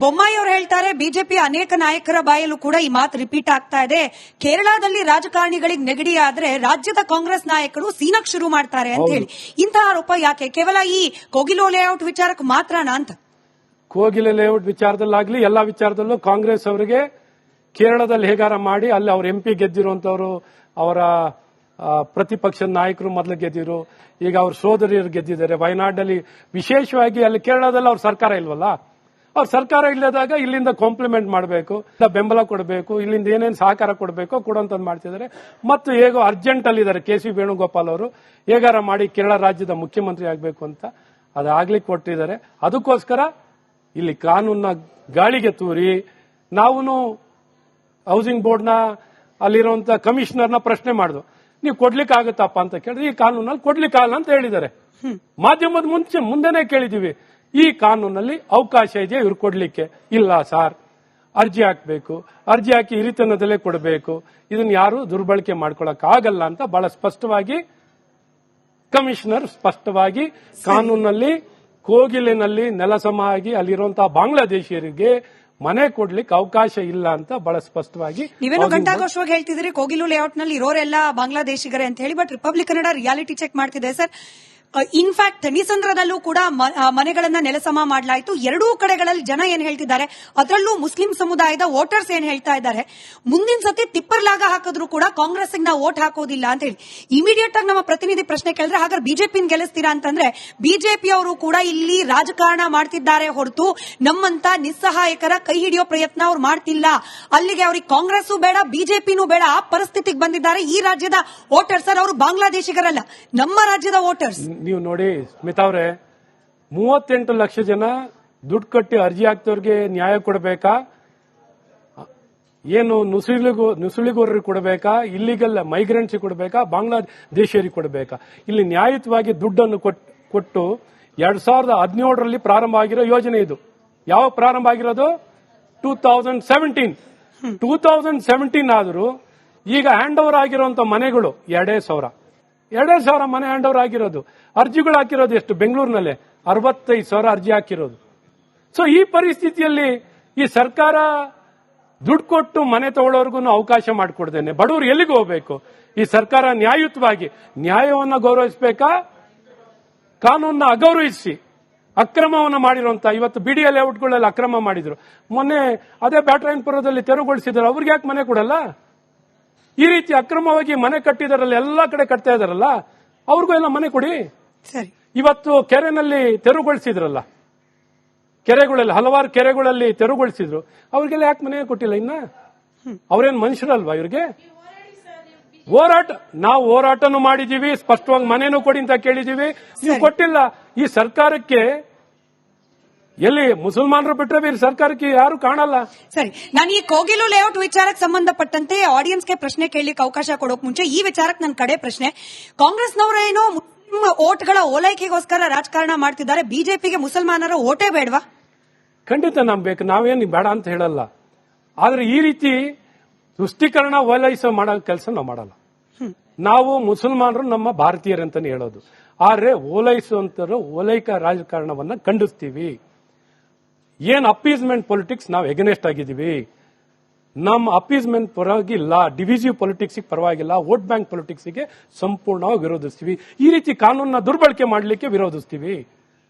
ಬೊಮ್ಮಾಯಿ ಅವರು ಹೇಳ್ತಾರೆ ಬಿಜೆಪಿ ಅನೇಕ ನಾಯಕರ ಬಾಯಲ್ಲೂ ಕೂಡ ಈ ಮಾತು ರಿಪೀಟ್ ಆಗ್ತಾ ಇದೆ. ಕೇರಳದಲ್ಲಿ ರಾಜಕಾರಣಿಗಳಿಗೆ ನೆಗಡಿ ಆದ್ರೆ ರಾಜ್ಯದ ಕಾಂಗ್ರೆಸ್ ನಾಯಕರು ಸೀನಕ್ ಶುರು ಮಾಡ್ತಾರೆ ಅಂತ ಹೇಳಿ. ಇಂತಹ ಆರೋಪ ಯಾಕೆ? ಕೇವಲ ಈ ಕೋಗಿಲು ಲೇಔಟ್ ವಿಚಾರಕ್ಕೆ ಮಾತ್ರನಾ ಅಂತ? ಕೋಗಿಲು ಲೇಔಟ್ ವಿಚಾರದಲ್ಲಾಗ್ಲಿ ಎಲ್ಲಾ ವಿಚಾರದಲ್ಲೂ ಕಾಂಗ್ರೆಸ್ ಅವರಿಗೆ ಕೇರಳದಲ್ಲಿ ಹೇಗಾರ ಮಾಡಿ ಅಲ್ಲಿ ಅವ್ರ ಎಂಪಿ ಗೆದ್ದಿರುವಂತವರು, ಅವರ ಪ್ರತಿಪಕ್ಷದ ನಾಯಕರು ಮೊದಲು ಗೆದ್ದಿರು, ಈಗ ಅವ್ರ ಸೋದರಿಯರು ಗೆದ್ದಿದ್ದಾರೆ. ವಯನಾಡಲ್ಲಿ ವಿಶೇಷವಾಗಿ ಅಲ್ಲಿ ಕೇರಳದಲ್ಲಿ ಅವ್ರ ಸರ್ಕಾರ ಇಲ್ವಲ್ಲ, ಅವ್ರ ಸರ್ಕಾರ ಇಲ್ಲದಾಗ ಇಲ್ಲಿಂದ ಕಾಂಪ್ಲಿಮೆಂಟ್ ಮಾಡಬೇಕು, ಬೆಂಬಲ ಕೊಡಬೇಕು, ಇಲ್ಲಿಂದ ಏನೇನು ಸಹಕಾರ ಕೊಡಬೇಕು ಕೊಡುವಂತದ್ದು ಮಾಡ್ತಿದ್ದಾರೆ. ಮತ್ತು ಹೇಗೋ ಅರ್ಜೆಂಟ್ ಅಲ್ಲಿ ಇದ್ದಾರೆ ಕೆ.ಸಿ. ವೇಣುಗೋಪಾಲ್ ಅವರು, ಹೇಗಾರ ಮಾಡಿ ಕೇರಳ ರಾಜ್ಯದ ಮುಖ್ಯಮಂತ್ರಿ ಆಗಬೇಕು ಅಂತ ಅದಾಗ್ಲಿಕ್ಕೆ ಕೊಟ್ಟಿದ್ದಾರೆ. ಅದಕ್ಕೋಸ್ಕರ ಇಲ್ಲಿ ಕಾನೂನ ಗಾಳಿಗೆ ತೂರಿ ನಾವು ಹೌಸಿಂಗ್ ಬೋರ್ಡ್ನ ಅಲ್ಲಿರುವಂತ ಕಮಿಷನರ್ನ ಪ್ರಶ್ನೆ ಮಾಡಿದ್ವು, ನೀವು ಕೊಡ್ಲಿಕ್ಕೆ ಆಗುತ್ತಪ್ಪ ಅಂತ ಕೇಳಿದ್ರೆ ಈ ಕಾನೂನಲ್ಲಿ ಕೊಡ್ಲಿಕ್ಕೆ ಆಗಲ್ಲ ಅಂತ ಹೇಳಿದ್ದಾರೆ. ಮಾಧ್ಯಮದ ಮುಂದೆನೆ ಕೇಳಿದೀವಿ, ಈ ಕಾನೂನಲ್ಲಿ ಅವಕಾಶ ಇದೆಯಾ ಇವ್ರು ಕೊಡ್ಲಿಕ್ಕೆ? ಇಲ್ಲ ಸರ್, ಅರ್ಜಿ ಹಾಕಬೇಕು, ಅರ್ಜಿ ಹಾಕಿ ಹಿರಿತನದಲ್ಲೇ ಕೊಡಬೇಕು, ಇದನ್ನ ಯಾರು ದುರ್ಬಳಕೆ ಮಾಡ್ಕೊಳಕ್ ಆಗಲ್ಲ ಅಂತ ಬಹಳ ಸ್ಪಷ್ಟವಾಗಿ ಕಮಿಷನರ್ ಸ್ಪಷ್ಟವಾಗಿ ಕಾನೂನಲ್ಲಿ ಕೋಗಿಲಿನಲ್ಲಿ ನೆಲಸಮ ಆಗಿ ಅಲ್ಲಿರುವಂತಹ ಬಾಂಗ್ಲಾದೇಶಿಯರಿಗೆ ಮನೆ ಕೊಡ್ಲಿಕ್ಕೆ ಅವಕಾಶ ಇಲ್ಲ ಅಂತ ಬಹಳ ಸ್ಪಷ್ಟವಾಗಿ. ನೀವೇನು ಘಂಟಾಘೋಷವಾಗಿ ಹೇಳ್ತಿದ್ರಿ ಕೋಗಿಲು ಲೇಔಟ್ ನಲ್ಲಿ ಇರೋರೆಲ್ಲ ಬಾಂಗ್ಲಾದೇಶಿಗರೇ ಅಂತ ಹೇಳಿ. But Republic Kannada reality check ಮಾಡ್ತಿದೆ ಸರ್. ಇನ್ಫ್ಯಾಕ್ಟ್ ಥಣಿಸಂದ್ರದಲ್ಲೂ ಕೂಡ ಮನೆಗಳನ್ನ ನೆಲಸಮ ಮಾಡಲಾಯಿತು. ಎರಡೂ ಕಡೆಗಳಲ್ಲಿ ಜನ ಏನ್ ಹೇಳ್ತಿದ್ದಾರೆ, ಅದರಲ್ಲೂ ಮುಸ್ಲಿಂ ಸಮುದಾಯದ ವೋಟರ್ಸ್ ಏನ್ ಹೇಳ್ತಾ ಇದ್ದಾರೆ, ಮುಂದಿನ ಸತಿ ತಿಪ್ಪರ್ಲಾಗ ಹಾಕಿದ್ರು ಕೂಡ ಕಾಂಗ್ರೆಸ್ ನಾವು ವೋಟ್ ಹಾಕೋದಿಲ್ಲ ಅಂತ ಹೇಳಿ. ಇಮಿಡಿಯೇಟ್ ಆಗಿ ನಮ್ಮ ಪ್ರತಿನಿಧಿ ಪ್ರಶ್ನೆ ಕೇಳಿದ್ರೆ, ಹಾಗಾದ್ರೆ ಬಿಜೆಪಿನ ಗೆಲ್ಲಿಸ್ತೀರಾ ಅಂತಂದ್ರೆ, ಬಿಜೆಪಿ ಅವರು ಕೂಡ ಇಲ್ಲಿ ರಾಜಕಾರಣ ಮಾಡ್ತಿದ್ದಾರೆ ಹೊರತು ನಮ್ಮಂತ ನಿಸ್ಸಹಾಯಕರ ಕೈ ಹಿಡಿಯೋ ಪ್ರಯತ್ನ ಅವ್ರು ಮಾಡ್ತಿಲ್ಲ. ಅಲ್ಲಿಗೆ ಅವ್ರಿಗೆ ಕಾಂಗ್ರೆಸ್ ಬೇಡ, ಬಿಜೆಪಿನೂ ಬೇಡ, ಆ ಪರಿಸ್ಥಿತಿಗೆ ಬಂದಿದ್ದಾರೆ ಈ ರಾಜ್ಯದ ವೋಟರ್ಸ್. ಅವರು ಬಾಂಗ್ಲಾದೇಶಿಗರಲ್ಲ, ನಮ್ಮ ರಾಜ್ಯದ ವೋಟರ್ಸ್. ನೀವು ನೋಡಿ ಸ್ಮಿತಾ ಅವರೇ, 38 ಲಕ್ಷ ಜನ ದುಡ್ಡು ಕಟ್ಟಿ ಅರ್ಜಿ ಹಾಕ್ತವ್ರಿಗೆ ನ್ಯಾಯ ಕೊಡಬೇಕಾ, ಏನು ನುಸುಳಿಗೋರರಿಗೆ ಕೊಡಬೇಕಾ, ಇಲ್ಲಿಗಲ್ ಮೈಗ್ರೆಂಟ್ಸ್ ಕೊಡಬೇಕಾ, ಬಾಂಗ್ಲಾದೇಶಿಯರಿಗೆ ಕೊಡಬೇಕಾ? ಇಲ್ಲಿ ನ್ಯಾಯಯುತವಾಗಿ ದುಡ್ಡನ್ನು ಕೊಟ್ಟು 2017ರಲ್ಲಿ ಪ್ರಾರಂಭ ಆಗಿರೋ ಯೋಜನೆ ಇದು. ಯಾವ ಪ್ರಾರಂಭ ಆಗಿರೋದು? 2017 ಆದರೂ ಈಗ ಹ್ಯಾಂಡ್ ಓವರ್ ಆಗಿರುವಂತ ಮನೆಗಳು 2,500 ಮನೆ ಹ್ಯಾಂಡ್ ಓವರ್ ಆಗಿರೋದು. ಅರ್ಜಿಗಳು ಹಾಕಿರೋದು ಎಷ್ಟು? ಬೆಂಗಳೂರಿನಲ್ಲೇ 65,000 ಅರ್ಜಿ ಹಾಕಿರೋದು. ಸೊ ಈ ಪರಿಸ್ಥಿತಿಯಲ್ಲಿ ಈ ಸರ್ಕಾರ ದುಡ್ಡು ಕೊಟ್ಟು ಮನೆ ತಗೊಳ್ಳೋರ್ಗು ಅವಕಾಶ ಮಾಡಿಕೊಡ್ದೇನೆ ಬಡವರು ಎಲ್ಲಿಗೆ ಹೋಗ್ಬೇಕು? ಈ ಸರ್ಕಾರ ನ್ಯಾಯಯುತವಾಗಿ ನ್ಯಾಯವನ್ನು ಗೌರವಿಸಬೇಕಾ, ಕಾನೂನನ್ನ ಅಗೌರವಿಸಿ ಅಕ್ರಮವನ್ನು ಮಾಡಿರುವಂತ, ಇವತ್ತು ಬಿಡಿಎ ಲೇಔಟ್ಗಳಲ್ಲಿ ಅಕ್ರಮ ಮಾಡಿದ್ರು, ಮೊನ್ನೆ ಅದೇ ಬ್ಯಾಟರಾಯನಪುರದಲ್ಲಿ ತೆರವುಗೊಳಿಸಿದ್ರು, ಅವ್ರಿಗೆ ಯಾಕೆ ಮನೆ ಕೊಡಲ್ಲ? ಈ ರೀತಿ ಅಕ್ರಮವಾಗಿ ಮನೆ ಕಟ್ಟಿದಾರಲ್ಲ, ಎಲ್ಲಾ ಕಡೆ ಕಟ್ತಾ ಇದಾರಲ್ಲ, ಅವ್ರಿಗೂ ಎಲ್ಲ ಮನೆ ಕೊಡಿ. ಇವತ್ತು ಕೆರೆನಲ್ಲಿ ತೆರವುಗೊಳಿಸಿದ್ರಲ್ಲ, ಕೆರೆಗಳಲ್ಲಿ ಹಲವಾರು ಕೆರೆಗಳಲ್ಲಿ ತೆರವುಗೊಳಿಸಿದ್ರು, ಅವ್ರಿಗೆಲ್ಲ ಯಾಕೆ ಮನೆ ಕೊಟ್ಟಿಲ್ಲ? ಇನ್ನ ಅವ್ರೇನ್ ಮನುಷ್ಯರಲ್ವಾ ಇವ್ರಿಗೆ? ನಾವು ಹೋರಾಟನೂ ಮಾಡಿದೀವಿ, ಸ್ಪಷ್ಟವಾಗಿ ಮನೆನೂ ಕೊಡಿ ಅಂತ ಕೇಳಿದೀವಿ, ನೀವು ಕೊಟ್ಟಿಲ್ಲ. ಈ ಸರ್ಕಾರಕ್ಕೆ ಎಲ್ಲಿ ಮುಸಲ್ಮಾನರು ಬಿಟ್ಟರೆ ಬೇರೆ ಸರ್ಕಾರಕ್ಕೆ ಯಾರು ಕಾಣಲ್ಲ. ಸರಿ, ನಾನು ಈ ಕೋಗಿಲು ಲೇಔಟ್ ವಿಚಾರಕ್ಕೆ ಸಂಬಂಧಪಟ್ಟಂತೆ ಆಡಿಯನ್ಸ್ಗೆ ಪ್ರಶ್ನೆ ಕೇಳಲಿಕ್ಕೆ ಅವಕಾಶ ಕೊಡೋಕ್ ಮುಂಚೆ ಈ ವಿಚಾರಕ್ಕೆ ನನ್ನ ಕಡೆ ಪ್ರಶ್ನೆ, ಕಾಂಗ್ರೆಸ್ನವರೇನೋ ಮುಸ್ಲಿಂ ಓಟ್ಗಳ ಓಲೈಕೆಗೋಸ್ಕರ ರಾಜಕಾರಣ ಮಾಡ್ತಿದ್ದಾರೆ, ಬಿಜೆಪಿಗೆ ಮುಸಲ್ಮಾನರ ಓಟೇ ಬೇಡವಾ? ಖಂಡಿತ ನಂಬೇಕು, ನಾವೇನು ಬೇಡ ಅಂತ ಹೇಳಲ್ಲ. ಆದ್ರೆ ಈ ರೀತಿ ತುಷ್ಟೀಕರಣ ಓಲೈಸೋ ಮಾಡೋ ಕೆಲಸ ನಾವು ಮಾಡಲ್ಲ. ನಾವು ಮುಸಲ್ಮಾನರು ನಮ್ಮ ಭಾರತೀಯರಂತಾನೆ ಹೇಳೋದು. ಆದ್ರೆ ಓಲೈಸುವಂತರು ಓಲೈಕ ರಾಜಕಾರಣವನ್ನ ಖಂಡಿಸ್ತೀವಿ. ಏನ್ ಅಪೀಸ್ಮೆಂಟ್ ಪೊಲಿಟಿಕ್ಸ್ ನಾವು ಎಗನೆಸ್ಟ್ ಆಗಿದ್ದೀವಿ. ನಮ್ಮ ಅಪೀಸ್ಮೆಂಟ್ ಪರವಾಗಿಲ್ಲ, ಡಿವಿಸಿವ್ ಪೊಲಿಟಿಕ್ಸ್ ಪರವಾಗಿಲ್ಲ, ವೋಟ್ ಬ್ಯಾಂಕ್ ಪೊಲಿಟಿಕ್ಸ್ ಗೆ ಸಂಪೂರ್ಣವಾಗಿ ವಿರೋಧಿಸ್ತೀವಿ. ಈ ರೀತಿ ಕಾನೂನನ್ನ ದುರ್ಬಳಕೆ ಮಾಡಲಿಕ್ಕೆ ವಿರೋಧಿಸ್ತೀವಿ.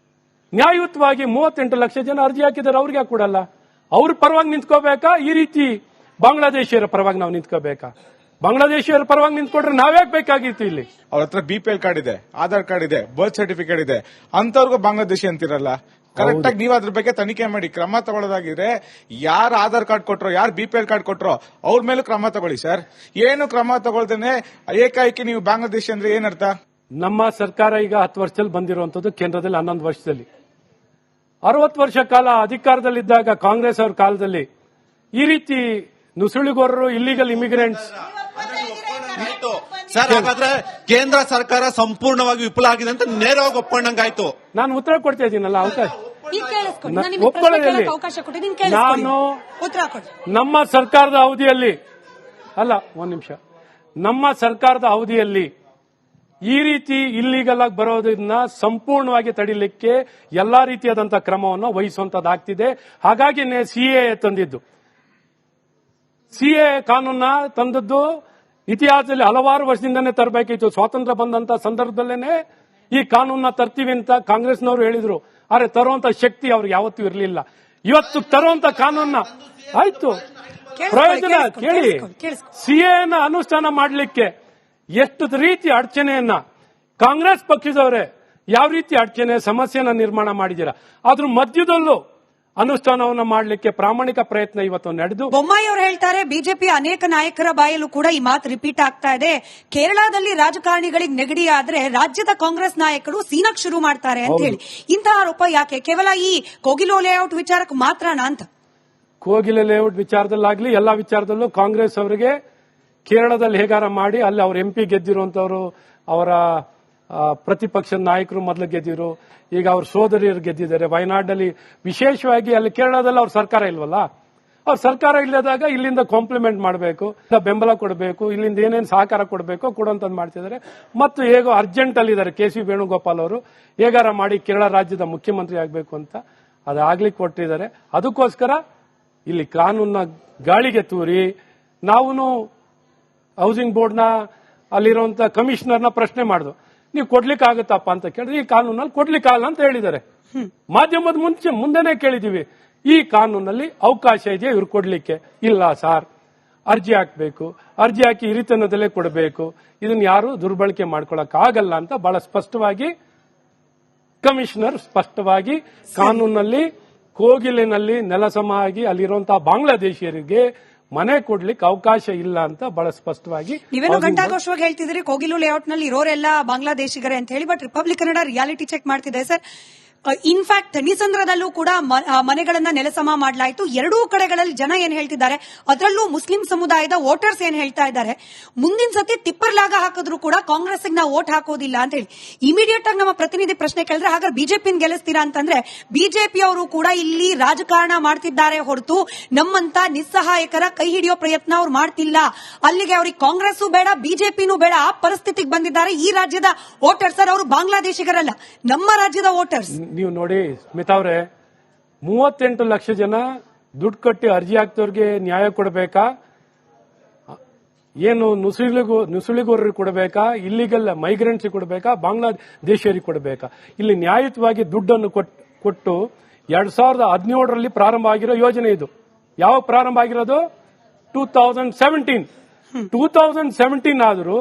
ನ್ಯಾಯಯುತವಾಗಿ 38 ಲಕ್ಷ ಜನ ಅರ್ಜಿ ಹಾಕಿದ್ದಾರೆ, ಅವ್ರಿಗೆ ಯಾಕೆ ಕೊಡಲ್ಲ? ಅವ್ರ ಪರವಾಗಿ ನಿಂತ್ಕೋಬೇಕಾ? ಈ ರೀತಿ ಬಾಂಗ್ಲಾದೇಶಿಯರ ಪರವಾಗಿ ನಾವು ನಿಂತ್ಕೋಬೇಕಾ? ಬಾಂಗ್ಲಾದೇಶಿಯರ ಪರವಾಗಿ ನಿಂತ್ಕೊಂಡ್ರೆ ನಾವ್ಯಾಕೆ ಬೇಕಾಗಿತ್ತು? ಇಲ್ಲಿ ಅವ್ರ ಹತ್ರ BPL ಕಾರ್ಡ್ ಇದೆ, ಆಧಾರ್ ಕಾರ್ಡ್ ಇದೆ, ಬರ್ತ್ ಸರ್ಟಿಫಿಕೇಟ್ ಇದೆ, ಅಂತವ್ರಿಗೂ ಬಾಂಗ್ಲಾದೇಶಿ ಅಂತಿರಲ್ಲ. ಕರೆಕ್ಟ್ ಆಗಿ ನೀವು ಅದ್ರ ಬಗ್ಗೆ ತನಿಖೆ ಮಾಡಿ ಕ್ರಮ ತಗೊಳ್ಳೋದಾಗಿದ್ರೆ, ಯಾರು ಆಧಾರ್ ಕಾರ್ಡ್ ಕೊಟ್ರೋ, ಯಾರು BPL ಕಾರ್ಡ್ ಕೊಟ್ರೋ ಅವ್ರ ಮೇಲೂ ಕ್ರಮ ತಗೊಳ್ಳಿ ಸರ್. ಏನು ಕ್ರಮ ತಗೊಳ್ದೇನೆ ಏಕಾಏಕಿ ನೀವು ಬಾಂಗ್ಲಾದೇಶಿ ಅಂದ್ರೆ ಏನರ್ಥ? ನಮ್ಮ ಸರ್ಕಾರ ಈಗ 10 ವರ್ಷದಲ್ಲಿ ಬಂದಿರುವಂತದ್ದು, ಕೇಂದ್ರದಲ್ಲಿ 11 ವರ್ಷದಲ್ಲಿ, 60 ವರ್ಷ ಕಾಲ ಅಧಿಕಾರದಲ್ಲಿದ್ದಾಗ ಕಾಂಗ್ರೆಸ್ ಅವ್ರ ಕಾಲದಲ್ಲಿ ಈ ರೀತಿ ನುಸುಳಿಗೋರರು, ಇಲ್ಲಿಗಲ್ ಇಮಿಗ್ರೆಂಟ್ಸ್ ಸರ್, ಹಾಗಾದ್ರೆ ಕೇಂದ್ರ ಸರ್ಕಾರ ಸಂಪೂರ್ಣವಾಗಿ ವಿಫಲ ಆಗಿದೆ ಅಂತ ನೇರವಾಗಿ ಒಪ್ಕೊಂಡಂಗಾಯ್ತು. ನಾನು ಉತ್ತರ ಕೊಡ್ತಾ ಇದ್ದೀನಲ್ಲ, ಒಪ್ಕೊಳ್ಳೋದಲ್ಲಿ ನಾನು ನಮ್ಮ ಸರ್ಕಾರದ ಅವಧಿಯಲ್ಲಿ ಅಲ್ಲ, ಒಂದ್ ನಿಮಿಷ, ನಮ್ಮ ಸರ್ಕಾರದ ಅವಧಿಯಲ್ಲಿ ಈ ರೀತಿ ಇಲ್ಲಿಗಲ್ ಆಗಿ ಬರೋದನ್ನ ಸಂಪೂರ್ಣವಾಗಿ ತಡಿಲಿಕ್ಕೆ ಎಲ್ಲಾ ರೀತಿಯಾದಂತಹ ಕ್ರಮವನ್ನು ವಹಿಸುವಂತದ್ದಾಗ್ತಿದೆ. ಹಾಗಾಗಿನೇ ಸಿಎ ತಂದಿದ್ದು, ಸಿಎ ಕಾನೂನ ತಂದದ್ದು ಇತಿಹಾಸದಲ್ಲಿ ಹಲವಾರು ವರ್ಷದಿಂದನೇ ತರಬೇಕಿತ್ತು. ಸ್ವಾತಂತ್ರ್ಯ ಬಂದಂತ ಸಂದರ್ಭದಲ್ಲೇನೆ ಈ ಕಾನೂನ ತರ್ತೀವಿ ಅಂತ ಕಾಂಗ್ರೆಸ್ನವರು ಹೇಳಿದ್ರು. ಆದ್ರೆ ತರುವಂತ ಶಕ್ತಿ ಅವ್ರಿಗೆ ಯಾವತ್ತೂ ಇರಲಿಲ್ಲ. ಇವತ್ತು ತರುವಂತ ಕಾನೂನ ಆಯ್ತು, ಪ್ರಯೋಜನ ಕೇಳಿ. ಸಿಎನ ಅನುಷ್ಠಾನ ಮಾಡಲಿಕ್ಕೆ ಎಷ್ಟು ರೀತಿ ಅಡಚಣೆಯನ್ನ ಕಾಂಗ್ರೆಸ್ ಪಕ್ಷದವರೇ ಯಾವ ರೀತಿ ಅಡಚಣೆ ಸಮಸ್ಯೆನ ನಿರ್ಮಾಣ ಮಾಡಿದ್ದೀರಾ, ಅದ್ರ ಮಧ್ಯದಲ್ಲೂ ಅನುಷ್ಠಾನವನ್ನ ಮಾಡಲಿಕ್ಕೆ ಪ್ರಾಮಾಣಿಕ ಪ್ರಯತ್ನ ಇವತ್ತು ನಡೆದು. ಬೊಮ್ಮಾಯಿ ಅವರು ಹೇಳ್ತಾರೆ, ಬಿಜೆಪಿ ಅನೇಕ ನಾಯಕರ ಬಾಯಲ್ಲೂ ಕೂಡ ಈ ಮಾತು ರಿಪೀಟ್ ಆಗ್ತಾ ಇದೆ. ಕೇರಳದಲ್ಲಿ ರಾಜಕಾರಣಿಗಳಿಗೆ ನೆಗಡಿ ಆದ್ರೆ ರಾಜ್ಯದ ಕಾಂಗ್ರೆಸ್ ನಾಯಕರು ಸೀನಕ್ ಶುರು ಮಾಡ್ತಾರೆ ಅಂತ ಹೇಳಿ. ಇಂತಹ ಆರೋಪ ಯಾಕೆ? ಕೇವಲ ಈ ಕೋಗಿಲು ಲೇಔಟ್ ವಿಚಾರಕ್ಕೆ ಮಾತ್ರನಾ ಅಂತ? ಕೋಗಿಲೆ ಲೇಔಟ್ ವಿಚಾರದಲ್ಲಾಗ್ಲಿ ಎಲ್ಲಾ ವಿಚಾರದಲ್ಲೂ ಕಾಂಗ್ರೆಸ್ ಅವರಿಗೆ ಕೇರಳದಲ್ಲಿ ಹೇಗಾರ ಮಾಡಿ ಅಲ್ಲಿ ಅವ್ರ ಎಂಪಿ ಗೆದ್ದಿರುವಂತವರು, ಅವರ ಪ್ರತಿಪಕ್ಷ ನಾಯಕರು ಮೊದಲು ಗೆದ್ದಿರು, ಈಗ ಅವ್ರ ಸೋದರಿಯರು ಗೆದ್ದಿದ್ದಾರೆ. ವಯನಾಡಲ್ಲಿ ವಿಶೇಷವಾಗಿ ಅಲ್ಲಿ ಕೇರಳದಲ್ಲಿ ಅವ್ರ ಸರ್ಕಾರ ಇಲ್ವಲ್ಲ, ಅವ್ರ ಸರ್ಕಾರ ಇಲ್ಲದಾಗ ಇಲ್ಲಿಂದ ಕಾಂಪ್ಲಿಮೆಂಟ್ ಮಾಡಬೇಕು, ಬೆಂಬಲ ಕೊಡಬೇಕು, ಇಲ್ಲಿಂದ ಏನೇನು ಸಹಕಾರ ಕೊಡಬೇಕು ಕೊಡುವಂತದ್ದು ಮಾಡ್ತಿದ್ದಾರೆ. ಮತ್ತು ಹೇಗೋ ಅರ್ಜೆಂಟ್ ಅಲ್ಲಿ ಇದ್ದಾರೆ ಕೆ ಸಿ ವೇಣುಗೋಪಾಲ್ ಅವರು, ಹೇಗಾರ ಮಾಡಿ ಕೇರಳ ರಾಜ್ಯದ ಮುಖ್ಯಮಂತ್ರಿ ಆಗಬೇಕು ಅಂತ ಅದಾಗ್ಲಿಕ್ಕೆ ಕೊಟ್ಟಿದ್ದಾರೆ. ಅದಕ್ಕೋಸ್ಕರ ಇಲ್ಲಿ ಕಾನೂನ ಗಾಳಿಗೆ ತೂರಿ ನಾವು ಹೌಸಿಂಗ್ ಬೋರ್ಡ್ನ ಅಲ್ಲಿರುವಂತ ಕಮಿಷನರ್ನ ಪ್ರಶ್ನೆ ಮಾಡಿದ್ವು, ನೀವು ಕೊಡ್ಲಿಕ್ಕೆ ಆಗುತ್ತಪ್ಪ ಅಂತ ಕೇಳಿದ್ರೆ ಈ ಕಾನೂನಲ್ಲಿ ಕೊಡ್ಲಿಕ್ಕಾಗಲ್ಲ ಅಂತ ಹೇಳಿದ್ದಾರೆ. ಮಾಧ್ಯಮದ ಮುಂದೆನೆ ಕೇಳಿದೀವಿ, ಈ ಕಾನೂನಲ್ಲಿ ಅವಕಾಶ ಇದೆಯಾ ಇವ್ರು ಕೊಡ್ಲಿಕ್ಕೆ? ಇಲ್ಲ ಸಾರ್, ಅರ್ಜಿ ಹಾಕಬೇಕು, ಅರ್ಜಿ ಹಾಕಿ ಹಿರಿತನದಲ್ಲೇ ಕೊಡಬೇಕು, ಇದನ್ನ ಯಾರು ದುರ್ಬಳಕೆ ಮಾಡ್ಕೊಳಕ್ ಆಗಲ್ಲ ಅಂತ ಬಹಳ ಸ್ಪಷ್ಟವಾಗಿ ಕಮಿಷನರ್ ಸ್ಪಷ್ಟವಾಗಿ ಕಾನೂನಲ್ಲಿ ಕೋಗಿಲಿನಲ್ಲಿ ನೆಲಸಮ ಆಗಿ ಅಲ್ಲಿರುವಂತಹ ಬಾಂಗ್ಲಾದೇಶಿಯರಿಗೆ ಮನೆ ಕೊಡ್ಲಿಕ್ಕೆ ಅವಕಾಶ ಇಲ್ಲ ಅಂತ ಬಹಳ ಸ್ಪಷ್ಟವಾಗಿ. ನೀವೇನು ಘಂಟಾಘೋಷವಾಗಿ ಹೇಳ್ತಿದ್ರಿ ಕೋಗಿಲು ಲೇಔಟ್ ನಲ್ಲಿ ಇರೋರೆಲ್ಲ ಬಾಂಗ್ಲಾದೇಶಿಗರೇ ಅಂತ ಹೇಳಿ. But Republic Kannada reality check ಮಾಡ್ತಿದೆ ಸರ್. ಇನ್ಫ್ಯಾಕ್ಟ್ ಥಣಿಸಂದ್ರದಲ್ಲೂ ಕೂಡ ಮನೆಗಳನ್ನ ನೆಲಸಮ ಮಾಡಲಾಯಿತು. ಎರಡೂ ಕಡೆಗಳಲ್ಲಿ ಜನ ಏನ್ ಹೇಳ್ತಿದ್ದಾರೆ, ಅದರಲ್ಲೂ ಮುಸ್ಲಿಂ ಸಮುದಾಯದ ವೋಟರ್ಸ್ ಏನ್ ಹೇಳ್ತಾ ಇದ್ದಾರೆ, ಮುಂದಿನ ಸತಿ ಟಿಪ್ಪರ್ ಲಾಗ ಹಾಕಿದ್ರು ಕೂಡ ಕಾಂಗ್ರೆಸ್ ನಾವು ವೋಟ್ ಹಾಕೋದಿಲ್ಲ ಅಂತ ಹೇಳಿ. ಇಮಿಡಿಯೇಟ್ ಆಗಿ ನಮ್ಮ ಪ್ರತಿನಿಧಿ ಪ್ರಶ್ನೆ ಕೇಳಿದ್ರೆ, ಹಾಗಾದ್ರೆ ಬಿಜೆಪಿನ ಗೆಲ್ಲಿಸ್ತೀರಾ ಅಂತಂದ್ರೆ, ಬಿಜೆಪಿ ಅವರು ಕೂಡ ಇಲ್ಲಿ ರಾಜಕಾರಣ ಮಾಡ್ತಿದ್ದಾರೆ ಹೊರತು ನಮ್ಮಂತ ನಿಸ್ಸಹಾಯಕರ ಕೈ ಹಿಡಿಯೋ ಪ್ರಯತ್ನ ಅವ್ರು ಮಾಡ್ತಿಲ್ಲ. ಅಲ್ಲಿಗೆ ಅವ್ರಿಗೆ ಕಾಂಗ್ರೆಸ್ ಬೇಡ, ಬಿಜೆಪಿನೂ ಬೇಡ, ಆ ಪರಿಸ್ಥಿತಿಗೆ ಬಂದಿದ್ದಾರೆ ಈ ರಾಜ್ಯದ ವೋಟರ್ಸ್. ಅವರು ಬಾಂಗ್ಲಾದೇಶಿಗರಲ್ಲ, ನಮ್ಮ ರಾಜ್ಯದ ವೋಟರ್ಸ್. ನೀವು ನೋಡಿ ಸ್ಮಿತಾ ಅವರೇ, 38 ಲಕ್ಷ ಜನ ದುಡ್ಡು ಕಟ್ಟಿ ಅರ್ಜಿ ಹಾಕ್ತವ್ರಿಗೆ ನ್ಯಾಯ ಕೊಡಬೇಕಾ, ಏನು ನುಸುಳಿಗೋರರಿಗೆ ಕೊಡಬೇಕಾ, ಇಲ್ಲಿಗಲ್ ಮೈಗ್ರೆಂಟ್ಸ್ ಕೊಡಬೇಕಾ, ಬಾಂಗ್ಲಾದೇಶಿಯರಿಗೆ ಕೊಡಬೇಕಾ? ಇಲ್ಲಿ ನ್ಯಾಯಯುತವಾಗಿ ದುಡ್ಡನ್ನು ಕೊಟ್ಟು 2017ರಲ್ಲಿ ಪ್ರಾರಂಭ ಆಗಿರೋ ಯೋಜನೆ ಇದು. ಯಾವಾಗ ಪ್ರಾರಂಭ ಆಗಿರೋದು? 2017 ಆದರೂ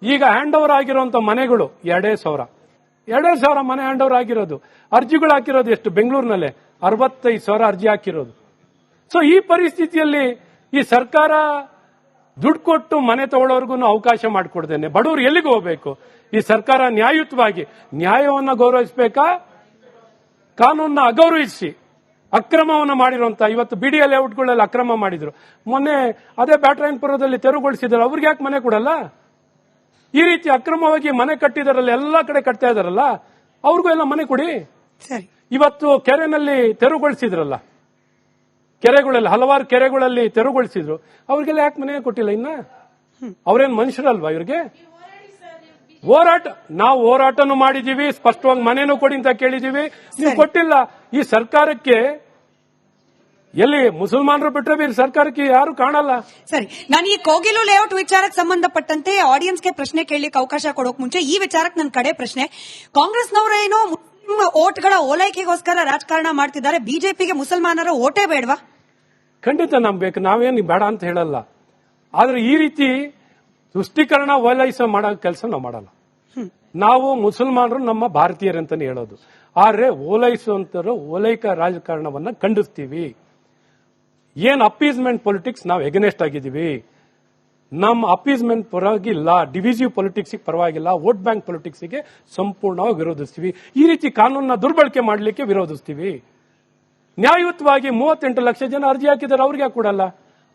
ಈಗ ಹ್ಯಾಂಡ್ ಓವರ್ ಆಗಿರುವಂತ ಮನೆಗಳು 2,500 ಮನೆ ಹ್ಯಾಂಡ್ ಓವರ್ ಆಗಿರೋದು. ಅರ್ಜಿಗಳು ಹಾಕಿರೋದು ಎಷ್ಟು? ಬೆಂಗಳೂರಿನಲ್ಲೇ 65,000 ಅರ್ಜಿ ಹಾಕಿರೋದು. ಸೊ ಈ ಪರಿಸ್ಥಿತಿಯಲ್ಲಿ ಈ ಸರ್ಕಾರ ದುಡ್ಡು ಕೊಟ್ಟು ಮನೆ ತಗೊಳ್ಳೋರ್ಗು ಅವಕಾಶ ಮಾಡಿಕೊಡ್ದೇನೆ ಬಡವರು ಎಲ್ಲಿಗೆ ಹೋಗಬೇಕು? ಈ ಸರ್ಕಾರ ನ್ಯಾಯಯುತವಾಗಿ ನ್ಯಾಯವನ್ನು ಗೌರವಿಸಬೇಕಾ, ಕಾನೂನನ್ನ ಅಗೌರವಿಸಿ ಅಕ್ರಮವನ್ನು ಮಾಡಿರುವಂತ, ಇವತ್ತು ಬಿಡಿಎ ಲೇಔಟ್ಗಳಲ್ಲಿ ಅಕ್ರಮ ಮಾಡಿದ್ರು, ಮೊನ್ನೆ ಅದೇ ಬ್ಯಾಟರಾಯನಪುರದಲ್ಲಿ ತೆರವುಗೊಳಿಸಿದ್ರು, ಅವ್ರಿಗೆ ಯಾಕೆ ಮನೆ ಕೊಡಲ್ಲ? ಈ ರೀತಿ ಅಕ್ರಮವಾಗಿ ಮನೆ ಕಟ್ಟಿದಾರಲ್ಲ, ಎಲ್ಲಾ ಕಡೆ ಕಟ್ತಾ ಇದಾರಲ್ಲ, ಅವ್ರಿಗೂ ಎಲ್ಲ ಮನೆ ಕೊಡಿ. ಇವತ್ತು ಕೆರೆನಲ್ಲಿ ತೆರವುಗೊಳಿಸಿದ್ರಲ್ಲ, ಕೆರೆಗಳಲ್ಲಿ ಹಲವಾರು ಕೆರೆಗಳಲ್ಲಿ ತೆರವುಗೊಳಿಸಿದ್ರು, ಅವ್ರಿಗೆಲ್ಲ ಯಾಕೆ ಮನೆ ಕೊಟ್ಟಿಲ್ಲ? ಇನ್ನ ಅವ್ರೇನ್ ಮನುಷ್ಯರಲ್ವಾ ಇವ್ರಿಗೆ? ನಾವು ಹೋರಾಟನೂ ಮಾಡಿದೀವಿ, ಸ್ಪಷ್ಟವಾಗಿ ಮನೆನೂ ಕೊಡಿ ಅಂತ ಕೇಳಿದೀವಿ, ನೀವು ಕೊಟ್ಟಿಲ್ಲ. ಈ ಸರ್ಕಾರಕ್ಕೆ ಎಲ್ಲಿ ಮುಸಲ್ಮಾನರು ಬಿಟ್ಟರೆ ಬೇರೆ ಸರ್ಕಾರಕ್ಕೆ ಯಾರು ಕಾಣಲ್ಲ. ಸರಿ, ನಾನು ಈ ಕೋಗಿಲು ಲೇಔಟ್ ವಿಚಾರಕ್ಕೆ ಸಂಬಂಧಪಟ್ಟಂತೆ ಆಡಿಯನ್ಸ್ಗೆ ಪ್ರಶ್ನೆ ಕೇಳಲಿಕ್ಕೆ ಅವಕಾಶ ಕೊಡೋಕ್ ಮುಂಚೆ ಈ ವಿಚಾರಕ್ಕೆ ನನ್ನ ಕಡೆ ಪ್ರಶ್ನೆ. ಕಾಂಗ್ರೆಸ್ನವರೇನೋ ಮುಸ್ಲಿಂ ಓಟ್ಗಳ ಓಲೈಕೆಗೋಸ್ಕರ ರಾಜಕಾರಣ ಮಾಡ್ತಿದ್ದಾರೆ, ಬಿಜೆಪಿಗೆ ಮುಸಲ್ಮಾನರ ಓಟೇ ಬೇಡವಾ? ಖಂಡಿತ ನಂಬೇಕು, ನಾವೇನು ಬೇಡ ಅಂತ ಹೇಳಲ್ಲ. ಆದ್ರೆ ಈ ರೀತಿ ತುಷ್ಟೀಕರಣ ಓಲೈಸ ಮಾಡೋ ಕೆಲಸ ನಾವು ಮಾಡಲ್ಲ. ನಾವು ಮುಸಲ್ಮಾನರು ನಮ್ಮ ಭಾರತೀಯರಂತಾನೆ ಹೇಳೋದು. ಆದ್ರೆ ಓಲೈಸುವಂತರು ಓಲೈಕ ರಾಜಕಾರಣವನ್ನ ಖಂಡಿಸ್ತೀವಿ. ಏನ್ ಅಪೀಸ್ಮೆಂಟ್ ಪೊಲಿಟಿಕ್ಸ್ ನಾವು ಎಗನೆಸ್ಟ್ ಆಗಿದ್ದೀವಿ. ನಮ್ಮ ಅಪೀಸ್ಮೆಂಟ್ ಪರವಾಗಿಲ್ಲ, ಡಿವಿಸಿವ್ ಪೊಲಿಟಿಕ್ಸ್ ಪರವಾಗಿಲ್ಲ, ವೋಟ್ ಬ್ಯಾಂಕ್ ಪೊಲಿಟಿಕ್ಸ್ ಗೆ ಸಂಪೂರ್ಣವಾಗಿ ವಿರೋಧಿಸ್ತೀವಿ. ಈ ರೀತಿ ಕಾನೂನನ್ನ ದುರ್ಬಳಕೆ ಮಾಡಲಿಕ್ಕೆ ವಿರೋಧಿಸ್ತೀವಿ. ನ್ಯಾಯಯುತವಾಗಿ 38 ಲಕ್ಷ ಜನ ಅರ್ಜಿ ಹಾಕಿದ್ದಾರೆ, ಅವ್ರಿಗೆ ಯಾಕೆ ಕೊಡಲ್ಲ?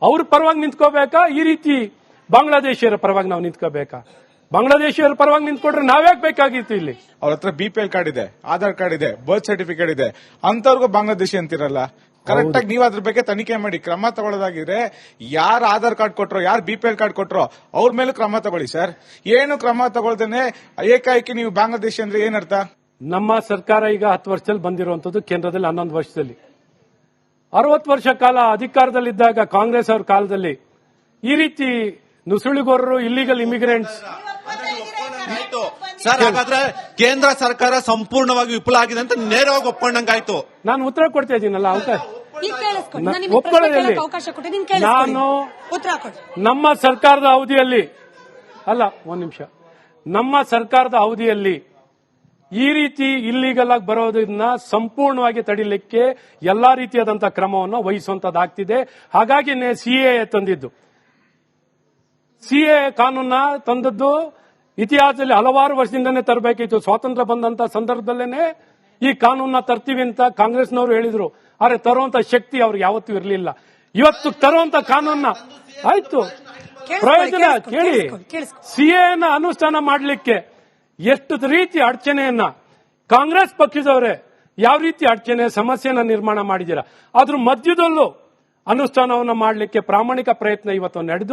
ಅವ್ರ ಪರವಾಗಿ ನಿಂತ್ಕೋಬೇಕಾ? ಈ ರೀತಿ ಬಾಂಗ್ಲಾದೇಶಿಯರ ಪರವಾಗಿ ನಾವು ನಿಂತ್ಕೋಬೇಕಾ? ಬಾಂಗ್ಲಾದೇಶಿಯರ ಪರವಾಗಿ ನಿಂತ್ಕೊಂಡ್ರೆ ನಾವ್ಯಾಕೆ ಬೇಕಾಗಿತ್ತು? ಇಲ್ಲಿ ಅವ್ರ ಹತ್ರ BPL ಕಾರ್ಡ್ ಇದೆ, ಆಧಾರ್ ಕಾರ್ಡ್ ಇದೆ, ಬರ್ತ್ ಸರ್ಟಿಫಿಕೇಟ್ ಇದೆ, ಅಂತವ್ರಿಗೂ ಬಾಂಗ್ಲಾದೇಶಿ ಅಂತಿರಲ್ಲ. ಕರೆಕ್ಟ್ ಆಗಿ ನೀವು ಅದ್ರ ಬಗ್ಗೆ ತನಿಖೆ ಮಾಡಿ ಕ್ರಮ ತಗೊಳ್ಳೋದಾಗಿದ್ರೆ ಯಾರು ಆಧಾರ್ ಕಾರ್ಡ್ ಕೊಟ್ರೋ ಯಾರು BPL ಕಾರ್ಡ್ ಕೊಟ್ರೋ ಅವ್ರ ಮೇಲೂ ಕ್ರಮ ತಗೊಳ್ಳಿ ಸರ್. ಏನು ಕ್ರಮ ತಗೊಳ್ದೇನೆ ಏಕಾಏಕಿ ನೀವು ಬಾಂಗ್ಲಾದೇಶಿ ಅಂದ್ರೆ ಏನರ್ಥ? ನಮ್ಮ ಸರ್ಕಾರ ಈಗ 10 ವರ್ಷದಲ್ಲಿ ಬಂದಿರುವಂತದ್ದು, ಕೇಂದ್ರದಲ್ಲಿ 11 ವರ್ಷದಲ್ಲಿ. 60 ವರ್ಷ ಕಾಲ ಅಧಿಕಾರದಲ್ಲಿದ್ದಾಗ ಕಾಂಗ್ರೆಸ್ ಅವ್ರ ಕಾಲದಲ್ಲಿ ಈ ರೀತಿ ನುಸುಳುಗೋರರು, ಇಲ್ಲಿಗಲ್ ಇಮಿಗ್ರೆಂಟ್ಸ್ ಸರ್, ಹಾಗಾದ್ರೆ ಕೇಂದ್ರ ಸರ್ಕಾರ ಸಂಪೂರ್ಣವಾಗಿ ವಿಫಲ ಆಗಿದೆ ಅಂತ ನೇರವಾಗಿ ಒಪ್ಕೊಂಡಂಗಾಯ್ತು. ನಾನು ಉತ್ತರ ಕೊಡ್ತಾ ಇದ್ದೀನಲ್ಲ, ಈಗ ಕೇಳಿಸ್ಕೊಳ್ಳಿ. ನಾನು ನಿಮಗೆ ಪ್ರಶ್ನೆ ಒಪ್ಕೊಳ್ಳೋದಲ್ಲಿ ಕೇಳಕ್ಕೆ ಅವಕಾಶ ಕೊಟ್ಟಿದ್ದೀನಿ, ಕೇಳಿಸ್ಕೊಳ್ಳಿ. ನಾನು ಉತ್ತರ ಕೊಡಿ. ನಮ್ಮ ಸರ್ಕಾರದ ಅವಧಿಯಲ್ಲಿ ಅಲ್ಲ, ಒಂದ್ ನಿಮಿಷ, ನಮ್ಮ ಸರ್ಕಾರದ ಅವಧಿಯಲ್ಲಿ ಈ ರೀತಿ ಇಲ್ಲಿಗಲ್ ಆಗಿ ಬರೋದನ್ನ ಸಂಪೂರ್ಣವಾಗಿ ತಡಿಲಿಕ್ಕೆ ಎಲ್ಲಾ ರೀತಿಯಾದಂತಹ ಕ್ರಮವನ್ನು ವಹಿಸುವಂತದ್ದಾಗ್ತಿದೆ. ಹಾಗಾಗಿ CAA ತಂದಿದ್ದು, CAA ಕಾನೂನ ತಂದದ್ದು ಇತಿಹಾಸದಲ್ಲಿ ಹಲವಾರು ವರ್ಷದಿಂದನೇ ತರಬೇಕಿತ್ತು. ಸ್ವಾತಂತ್ರ್ಯ ಬಂದಂತ ಸಂದರ್ಭದಲ್ಲೇನೆ ಈ ಕಾನೂನ ತರ್ತೀವಿ ಅಂತ ಕಾಂಗ್ರೆಸ್ನವರು ಹೇಳಿದ್ರು. ಆದ್ರೆ ತರುವಂತ ಶಕ್ತಿ ಅವ್ರಿಗೆ ಯಾವತ್ತೂ ಇರಲಿಲ್ಲ. ಇವತ್ತು ತರುವಂತ ಕಾನೂನ ಆಯ್ತು, ಪ್ರಯೋಜನ ಕೇಳಿ. CAA ಅನುಷ್ಠಾನ ಮಾಡಲಿಕ್ಕೆ ಎಷ್ಟು ರೀತಿ ಅಡಚಣೆಯನ್ನ ಕಾಂಗ್ರೆಸ್ ಪಕ್ಷದವರೇ ಯಾವ ರೀತಿ ಅಡಚಣೆ ಸಮಸ್ಯೆನ ನಿರ್ಮಾಣ ಮಾಡಿದ್ದೀರಾ, ಅದ್ರ ಮಧ್ಯದಲ್ಲೂ ಅನುಷ್ಠಾನವನ್ನು ಮಾಡಲಿಕ್ಕೆ ಪ್ರಾಮಾಣಿಕ ಪ್ರಯತ್ನ ಇವತ್ತು ನಡೆದು